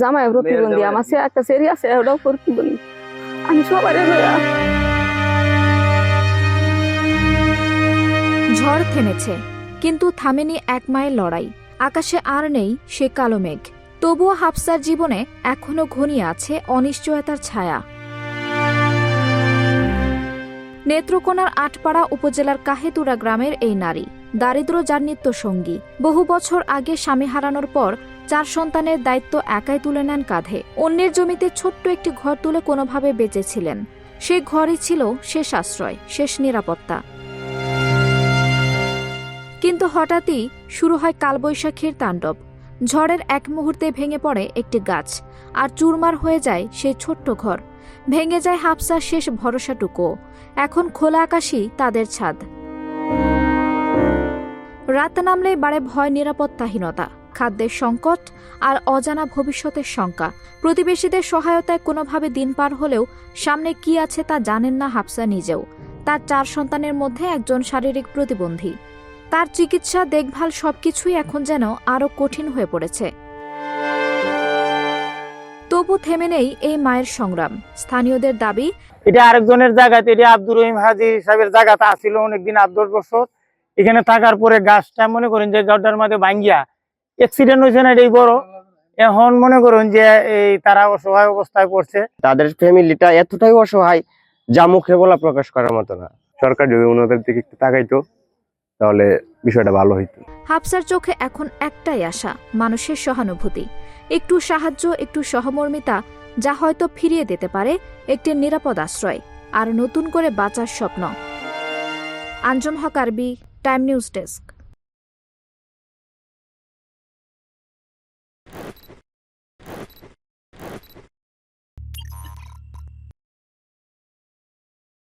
জামাই প্রতিবন্ধী, আমার একটা সেরি আছে, ওটাও প্রতিবন্ধী। আমি সবাই ঝড় থেমেছে, কিন্তু থামেনি এক মায়ের লড়াই। আকাশে আর নেই সে কালো মেঘ, তবুও হাফসার জীবনে এখনো ঘনিয়ে আছে অনিশ্চয়তার ছায়া। নেত্রকোনার আটপাড়া উপজেলার কাহেতুরা গ্রামের এই নারী দারিদ্র যার নিত্য সঙ্গী। বহু বছর আগে স্বামী হারানোর পর 4 সন্তানের দায়িত্ব একাই তুলে নেন কাঁধে। অন্যের জমিতে ছোট্ট একটি ঘর তুলে কোনোভাবে বেঁচেছিলেন। সেই ঘরই ছিল শেষ আশ্রয়, শেষ নিরাপত্তা। কিন্তু হঠাৎই শুরু হয় কালবৈশাখীর তাণ্ডব। ঝড়ের এক মুহূর্তে ভেঙে পড়ে একটি গাছ, আর চুরমার হয়ে যায় সেই ছোট্ট ঘর। ভেঙে যায় হাফসার শেষ ভরসাটুকু। এখন খোলা আকাশই তাদের ছাদ। রাত নামলেই বাড়ে ভয়, নিরাপত্তাহীনতা, খাদ্যের সংকট আর অজানা ভবিষ্যতের শঙ্কা। প্রতিবেশীদের সহায়তায় কোনোভাবে দিন পার হলেও সামনে কি আছে তা জানেন না হাফসা নিজেও। তার 4 সন্তানের মধ্যে একজন শারীরিক প্রতিবন্ধী। তার চিকিৎসা, দেখভাল সবকিছুই এখন যেন আরো কঠিন হয়ে পড়েছে। তবু থেমে নেই এই মায়ের সংগ্রাম। স্থানীয়দের দাবি, এটা আরেকজনের জায়গাতে, এটা আব্দুর রহিম হাজি সাহেবের জায়গাতে আসছিল অনেকদিন, 8-10 বছর এখানে থাকার পরে গাছটা মনে করেন যে গাছটার মধ্যে ভাঙ্গিয়া অ্যাক্সিডেন্ট হয়েছে না, এটাই বড়। এখন মনে করুন যে এই তারা অসহায় অবস্থায় পড়ছে। তাদের ফ্যামিলিটা এতটাই অসহায় যা মুখে বলা প্রকাশ করার মতো না। সরকার যদি ওনাদের দিকে একটু তাকাইতো তাহলে বিষয়টা ভালো হইতো। হাফসার চোখে এখন একটাই আশা, মানুষের সহানুভূতি, একটু সাহায্য, একটু সহমর্মিতা, যা হয়তো ফিরিয়ে দিতে পারে একটি নিরাপদ আশ্রয় আর নতুন করে বাঁচার স্বপ্ন। আঞ্জুম হক আরবি, টাইম নিউজ ডেস্ক।